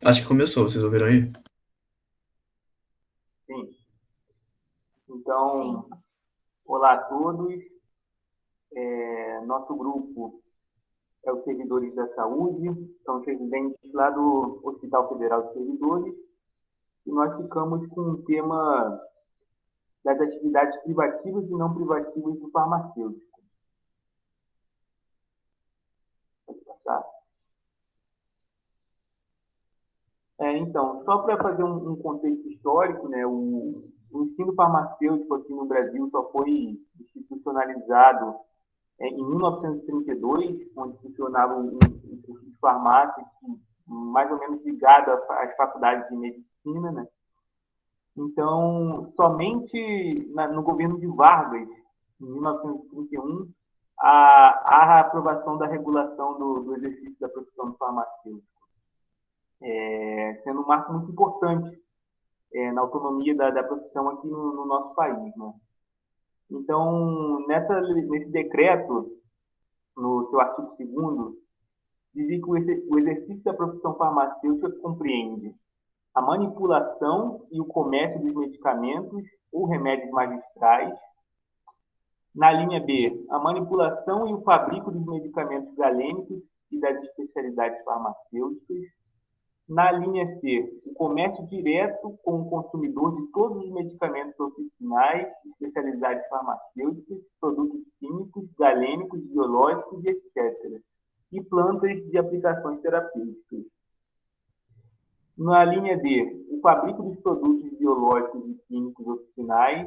Acho que começou, vocês ouviram aí? Sim. Então, olá a todos. Nosso grupo é os Servidores da Saúde, são os residentes lá do Hospital Federal de Servidores, e nós ficamos com o tema das atividades privativas e não privativas do farmacêutico. Pode passar? Então, só para fazer um contexto histórico, né, o ensino farmacêutico aqui no Brasil só foi institucionalizado em 1932, onde funcionava um curso de farmácia mais ou menos ligado às faculdades de medicina, né? Então, somente no governo de Vargas, em 1931, a aprovação da regulação do exercício da profissão de farmacêutico, sendo um marco muito importante na autonomia da profissão aqui no nosso país, né? Então, nesse decreto, no seu artigo 2º, dizia que o exercício da profissão farmacêutica compreende a manipulação e o comércio dos medicamentos ou remédios magistrais. Na linha B, a manipulação e o fabrico dos medicamentos galênicos e das especialidades farmacêuticas. Na linha C, o comércio direto com o consumidor de todos os medicamentos oficinais, especialidades farmacêuticas, produtos químicos, galênicos, biológicos e etc. E plantas de aplicações terapêuticas. Na linha D, o fabrico dos produtos biológicos e químicos oficinais,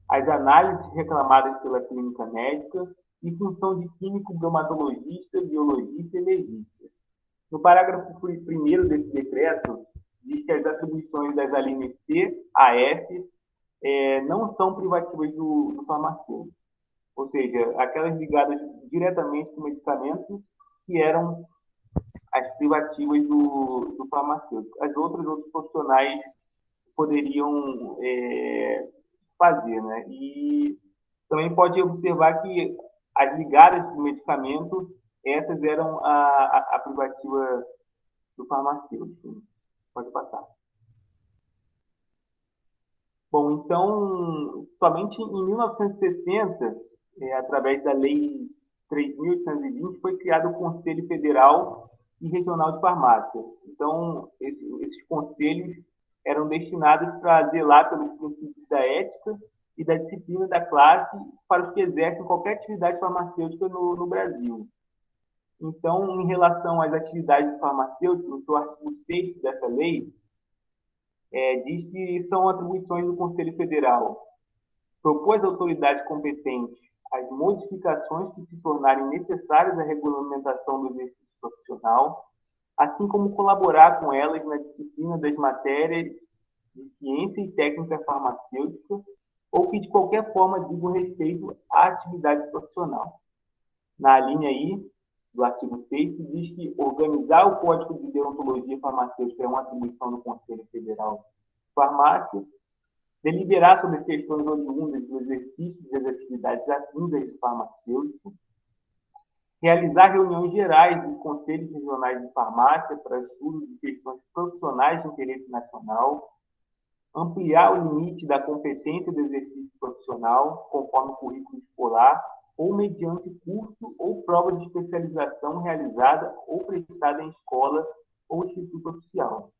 as análises reclamadas pela clínica médica e função de químico, bromatologista, biologista e legista. No parágrafo 1º desse decreto, diz que as atribuições das alíneas C a F não são privativas do farmacêutico, ou seja, aquelas ligadas diretamente com medicamentos que eram as privativas do farmacêutico. As outros profissionais poderiam fazer, né? E também pode observar que as ligadas do medicamento, essas eram a privativa do farmacêutico. Pode passar. Bom, então, somente em 1960, através da Lei 3.820, foi criado o Conselho Federal e Regional de Farmácia. Então, esses conselhos eram destinados para zelar pelos princípios da ética e da disciplina da classe para os que exercem qualquer atividade farmacêutica no Brasil. Então, em relação às atividades farmacêuticas, o artigo 6 dessa lei diz que são atribuições do Conselho Federal propor às autoridades competentes as modificações que se tornarem necessárias à regulamentação do exercício profissional, assim como colaborar com elas na disciplina das matérias de ciência e técnica farmacêutica ou que de qualquer forma digam respeito à atividade profissional. Na linha I do artigo 6 diz que organizar o Código de Deontologia Farmacêutica é uma atribuição do Conselho Federal de Farmácia, deliberar sobre questões oriundas do exercício das atividades atindas do farmacêutico, realizar reuniões gerais dos conselhos regionais de farmácia para estudo de questões profissionais de interesse nacional, ampliar o limite da competência do exercício profissional, conforme o currículo escolar, ou mediante curso ou prova de especialização realizada ou prestada em escola ou instituto oficial.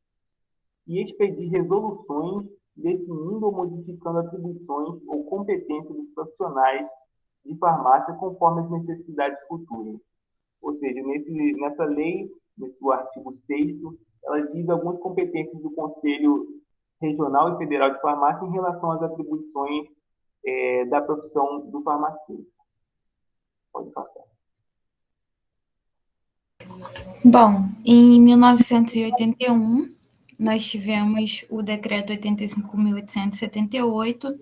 E expedir resoluções definindo ou modificando atribuições ou competências dos profissionais de farmácia conforme as necessidades futuras. Ou seja, nessa lei, nesse artigo 6º, ela diz algumas competências do Conselho Regional e Federal de Farmácia em relação às atribuições da profissão do farmacêutico. Pode passar. Bom, em 1981, nós tivemos o Decreto 85.878,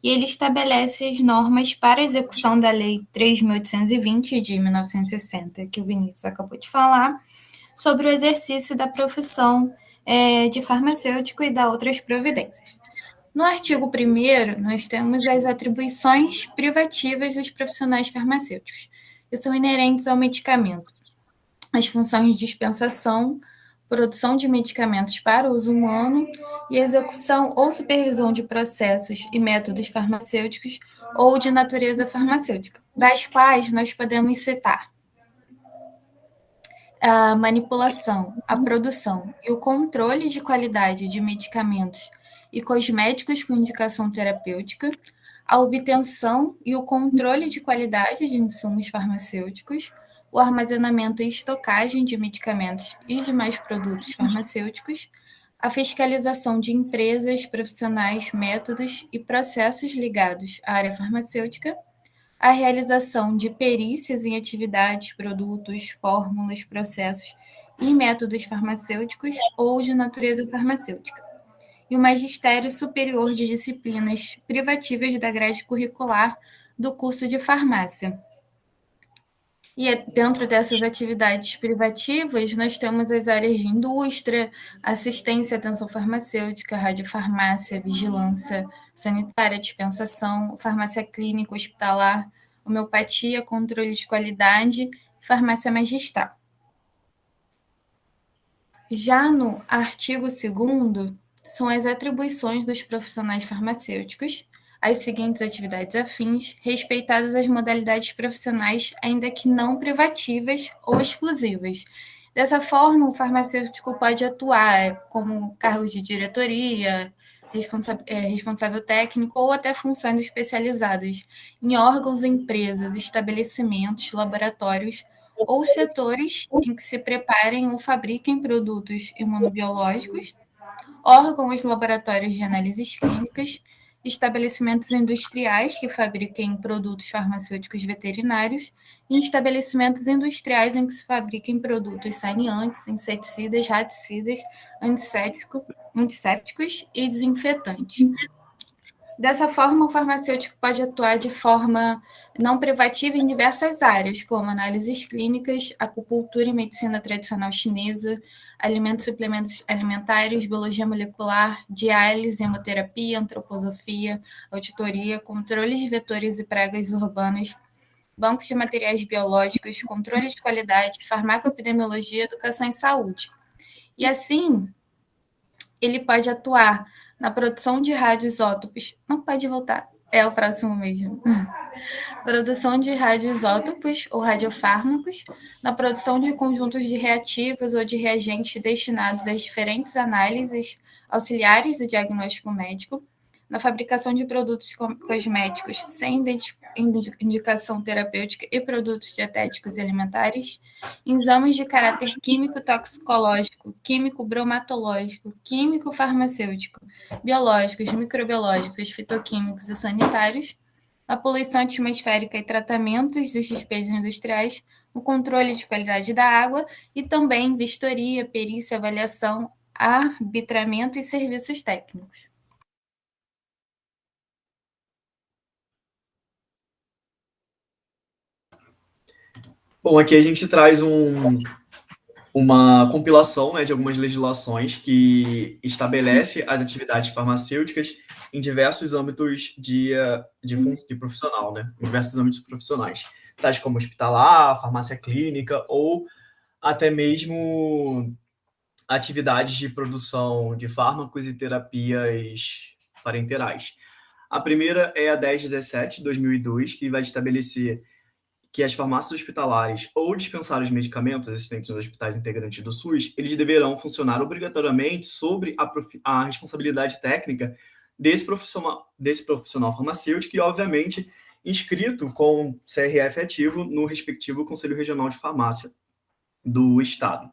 e ele estabelece as normas para a execução da Lei 3.820, de 1960, que o Vinícius acabou de falar, sobre o exercício da profissão de farmacêutico e da outras providências. No artigo 1º, nós temos as atribuições privativas dos profissionais farmacêuticos, que são inerentes ao medicamento. As funções de dispensação, produção de medicamentos para uso humano e execução ou supervisão de processos e métodos farmacêuticos ou de natureza farmacêutica, das quais nós podemos citar a manipulação, a produção e o controle de qualidade de medicamentos e cosméticos com indicação terapêutica, a obtenção e o controle de qualidade de insumos farmacêuticos, o armazenamento e estocagem de medicamentos e demais produtos farmacêuticos, a fiscalização de empresas, profissionais, métodos e processos ligados à área farmacêutica, a realização de perícias em atividades, produtos, fórmulas, processos e métodos farmacêuticos ou de natureza farmacêutica, e o magistério superior de disciplinas privativas da grade curricular do curso de farmácia. E dentro dessas atividades privativas, nós temos as áreas de indústria, assistência à atenção farmacêutica, radiofarmácia, vigilância sanitária, dispensação, farmácia clínica, hospitalar, homeopatia, controle de qualidade, farmácia magistral. Já no artigo 2º, são as atribuições dos profissionais farmacêuticos, as seguintes atividades afins, respeitadas as modalidades profissionais, ainda que não privativas ou exclusivas. Dessa forma, o farmacêutico pode atuar como cargos de diretoria, responsável técnico ou até funções especializadas em órgãos, empresas, estabelecimentos, laboratórios ou setores em que se preparem ou fabriquem produtos imunobiológicos, órgãos, laboratórios de análises clínicas, estabelecimentos industriais que fabriquem produtos farmacêuticos veterinários e estabelecimentos industriais em que se fabriquem produtos saneantes, inseticidas, raticidas, antissépticos e desinfetantes. Dessa forma, o farmacêutico pode atuar de forma não privativa em diversas áreas, como análises clínicas, acupuntura e medicina tradicional chinesa, alimentos e suplementos alimentares, biologia molecular, diálise, hemoterapia, antroposofia, auditoria, controle de vetores e pragas urbanas, bancos de materiais biológicos, controle de qualidade, farmacoepidemiologia, educação e saúde. E assim, ele pode atuar na produção de radioisótopos. Não pode voltar, é o próximo mesmo. Produção de radioisótopos ou radiofármacos, na produção de conjuntos de reativos ou de reagentes destinados às diferentes análises auxiliares do diagnóstico médico, na fabricação de produtos cosméticos sem indicação terapêutica e produtos dietéticos e alimentares, exames de caráter químico-toxicológico, químico-bromatológico, químico-farmacêutico, biológicos, microbiológicos, fitoquímicos e sanitários, a poluição atmosférica e tratamentos dos despejos industriais, o controle de qualidade da água e também vistoria, perícia, avaliação, arbitramento e serviços técnicos. Bom, aqui a gente traz uma compilação, né, de algumas legislações que estabelece as atividades farmacêuticas em diversos âmbitos de profissional, né, em diversos âmbitos profissionais, tais como hospitalar, farmácia clínica ou até mesmo atividades de produção de fármacos e terapias parenterais. A primeira é a 1017 de 2002, que vai estabelecer que as farmácias hospitalares ou dispensários de medicamentos existentes nos hospitais integrantes do SUS, eles deverão funcionar obrigatoriamente sobre a responsabilidade técnica desse profissional farmacêutico e, obviamente, inscrito com CRF ativo no respectivo Conselho Regional de Farmácia do Estado.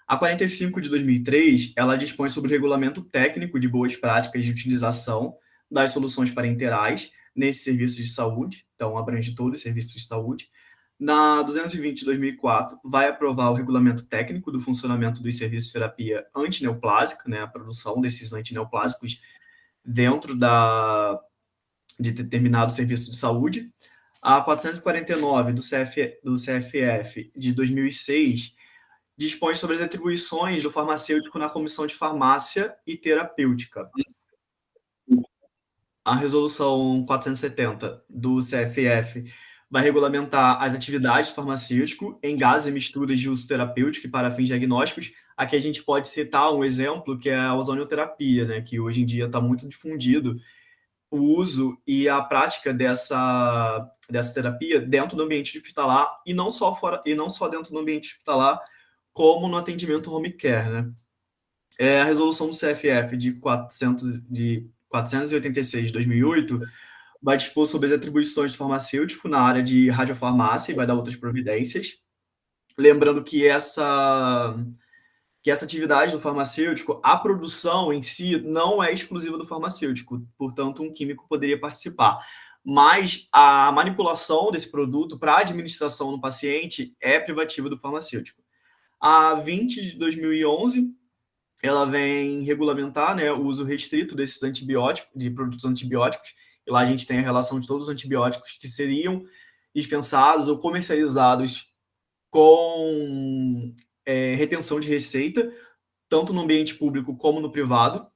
A 45 de 2003, ela dispõe sobre o regulamento técnico de boas práticas de utilização das soluções parenterais nesses serviços de saúde, então abrange todos os serviços de saúde. Na 220 de 2004, vai aprovar o regulamento técnico do funcionamento dos serviços de terapia antineoplásica, né, a produção desses antineoplásicos dentro de determinado serviço de saúde. A 449 do CFF de 2006 dispõe sobre as atribuições do farmacêutico na comissão de farmácia e terapêutica. A resolução 470 do CFF vai regulamentar as atividades do farmacêutico em gases e misturas de uso terapêutico e para fins diagnósticos. Aqui a gente pode citar um exemplo que é a ozonioterapia, né, que hoje em dia está muito difundido o uso e a prática dessa terapia dentro do ambiente hospitalar e não só fora, e não só dentro do ambiente hospitalar, como no atendimento home care, né? A resolução do CFF de 486 de 2008 vai dispor sobre as atribuições do farmacêutico na área de radiofarmácia e vai dar outras providências. Lembrando que essa atividade do farmacêutico, a produção em si não é exclusiva do farmacêutico, portanto, um químico poderia participar. Mas a manipulação desse produto para a administração no paciente é privativa do farmacêutico. A 20 de 2011, ela vem regulamentar, né, o uso restrito desses antibióticos, de produtos antibióticos, e lá a gente tem a relação de todos os antibióticos que seriam dispensados ou comercializados com retenção de receita, tanto no ambiente público como no privado.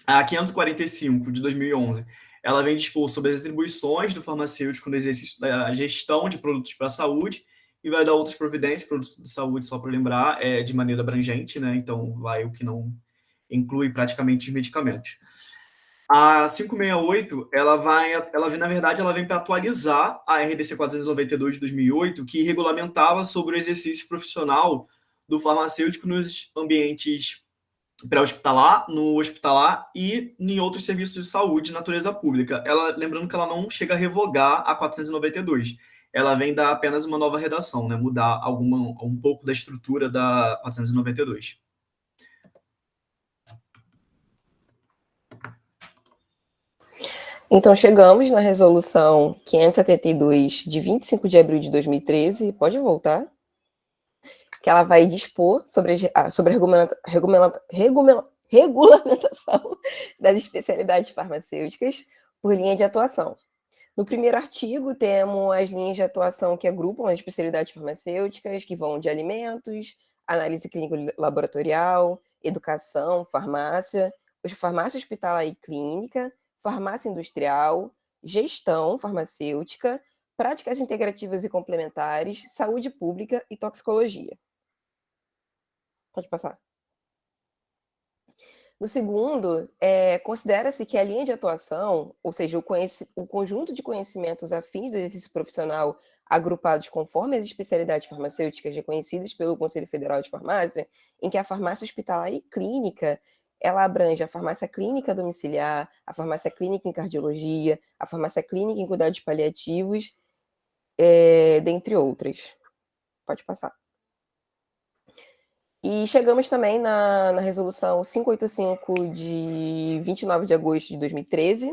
A 545 de 2011, ela vem dispor sobre as atribuições do farmacêutico no exercício da gestão de produtos para a saúde e vai dar outras providências, produtos de saúde, só para lembrar, de maneira abrangente, né? Então, vai o que não inclui praticamente os medicamentos. A 568, na verdade, ela vem para atualizar a RDC 492 de 2008, que regulamentava sobre o exercício profissional do farmacêutico nos ambientes pré-hospitalar, no hospitalar e em outros serviços de saúde de natureza pública. Lembrando que ela não chega a revogar a 492. Ela vem dar apenas uma nova redação, né? Mudar um pouco da estrutura da 492. Então, chegamos na resolução 572, de 25 de abril de 2013, pode voltar, que ela vai dispor sobre a regulamentação das especialidades farmacêuticas por linha de atuação. No primeiro artigo, temos as linhas de atuação que agrupam as especialidades farmacêuticas, que vão de alimentos, análise clínico-laboratorial, educação, farmácia hospitalar e clínica, farmácia industrial, gestão farmacêutica, práticas integrativas e complementares, saúde pública e toxicologia. Pode passar. No segundo, considera-se que a linha de atuação, ou seja, o conjunto de conhecimentos afins do exercício profissional agrupados conforme as especialidades farmacêuticas reconhecidas pelo Conselho Federal de Farmácia, em que a farmácia hospitalar e clínica, ela abrange a farmácia clínica domiciliar, a farmácia clínica em cardiologia, a farmácia clínica em cuidados paliativos, dentre outras. Pode passar. E chegamos também na resolução 585 de 29 de agosto de 2013,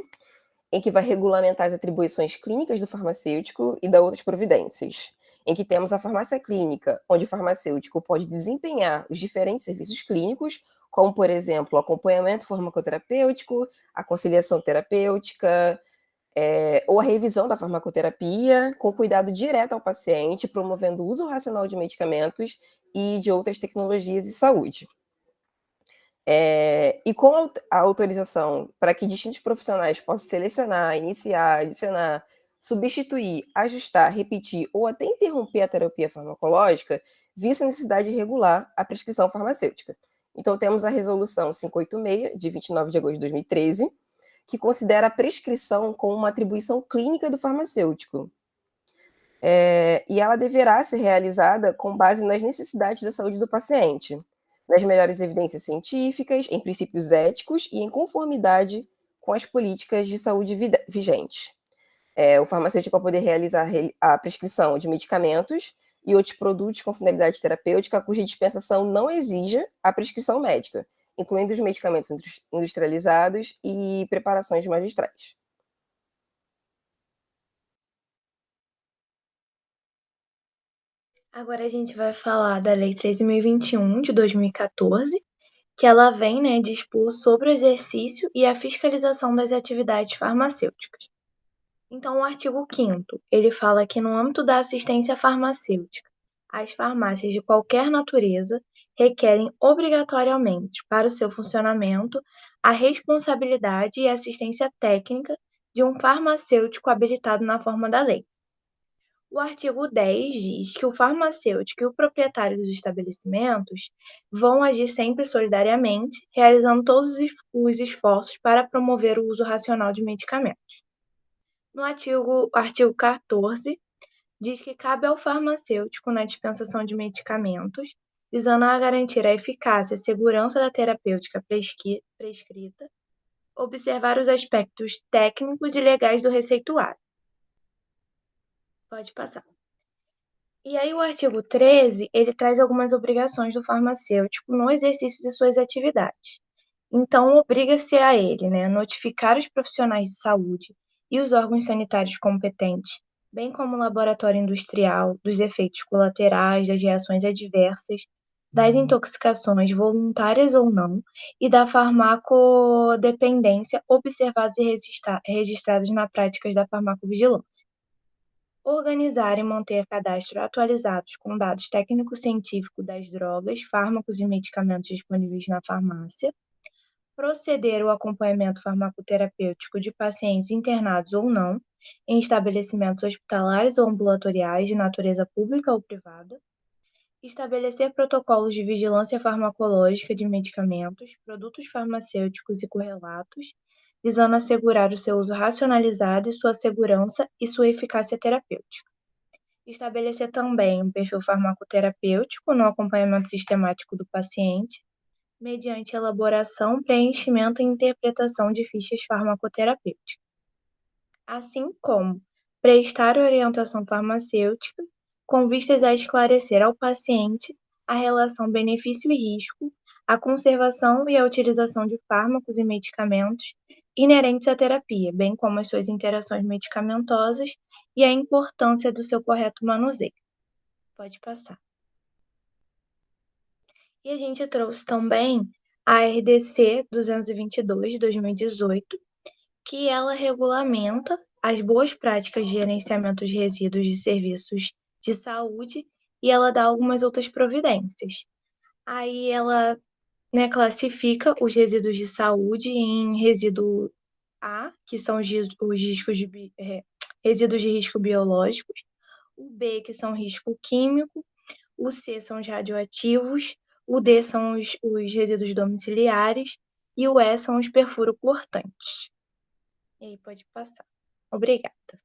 em que vai regulamentar as atribuições clínicas do farmacêutico e da outras providências, em que temos a farmácia clínica, onde o farmacêutico pode desempenhar os diferentes serviços clínicos, como, por exemplo, o acompanhamento farmacoterapêutico, a conciliação terapêutica, ou a revisão da farmacoterapia, com cuidado direto ao paciente, promovendo o uso racional de medicamentos e de outras tecnologias de saúde. E com a autorização para que distintos profissionais possam selecionar, iniciar, adicionar, substituir, ajustar, repetir ou até interromper a terapia farmacológica, vista a necessidade de regular a prescrição farmacêutica. Então, temos a resolução 586, de 29 de agosto de 2013, que considera a prescrição como uma atribuição clínica do farmacêutico. E ela deverá ser realizada com base nas necessidades da saúde do paciente, nas melhores evidências científicas, em princípios éticos e em conformidade com as políticas de saúde vigentes. O farmacêutico vai poder realizar a prescrição de medicamentos e outros produtos com finalidade terapêutica cuja dispensação não exija a prescrição médica, incluindo os medicamentos industrializados e preparações magistrais. Agora a gente vai falar da Lei 13.021, de 2014, que ela vem, né, dispor sobre o exercício e a fiscalização das atividades farmacêuticas. Então, o artigo 5º, ele fala que no âmbito da assistência farmacêutica, as farmácias de qualquer natureza requerem obrigatoriamente, para o seu funcionamento, a responsabilidade e assistência técnica de um farmacêutico habilitado na forma da lei. O artigo 10 diz que o farmacêutico e o proprietário dos estabelecimentos vão agir sempre solidariamente, realizando todos os esforços para promover o uso racional de medicamentos. No artigo 14, diz que cabe ao farmacêutico, na dispensação de medicamentos, visando a garantir a eficácia e segurança da terapêutica prescrita, observar os aspectos técnicos e legais do receituário. Pode passar. E aí o artigo 13, ele traz algumas obrigações do farmacêutico no exercício de suas atividades. Então, obriga-se a ele, notificar os profissionais de saúde e os órgãos sanitários competentes, bem como o laboratório industrial, dos efeitos colaterais, das reações adversas, das intoxicações voluntárias ou não, e da farmacodependência observados e registrados na prática da farmacovigilância. Organizar e manter cadastros atualizados com dados técnico-científicos das drogas, fármacos e medicamentos disponíveis na farmácia. Proceder ao acompanhamento farmacoterapêutico de pacientes internados ou não, em estabelecimentos hospitalares ou ambulatoriais de natureza pública ou privada. Estabelecer protocolos de vigilância farmacológica de medicamentos, produtos farmacêuticos e correlatos, visando assegurar o seu uso racionalizado e sua segurança e sua eficácia terapêutica. Estabelecer também um perfil farmacoterapêutico no acompanhamento sistemático do paciente, mediante elaboração, preenchimento e interpretação de fichas farmacoterapêuticas, assim como prestar orientação farmacêutica com vistas a esclarecer ao paciente a relação benefício e risco, a conservação e a utilização de fármacos e medicamentos inerentes à terapia, bem como as suas interações medicamentosas e a importância do seu correto manuseio. Pode passar. E a gente trouxe também a RDC 222 de 2018, que ela regulamenta as boas práticas de gerenciamento de resíduos de serviços de saúde e ela dá algumas outras providências. Aí ela classifica os resíduos de saúde em resíduo A, que são os resíduos de risco biológicos, o B, que são risco químico, o C são os radioativos, o D são os resíduos domiciliares e o E são os perfuro-cortantes. E aí pode passar. Obrigada.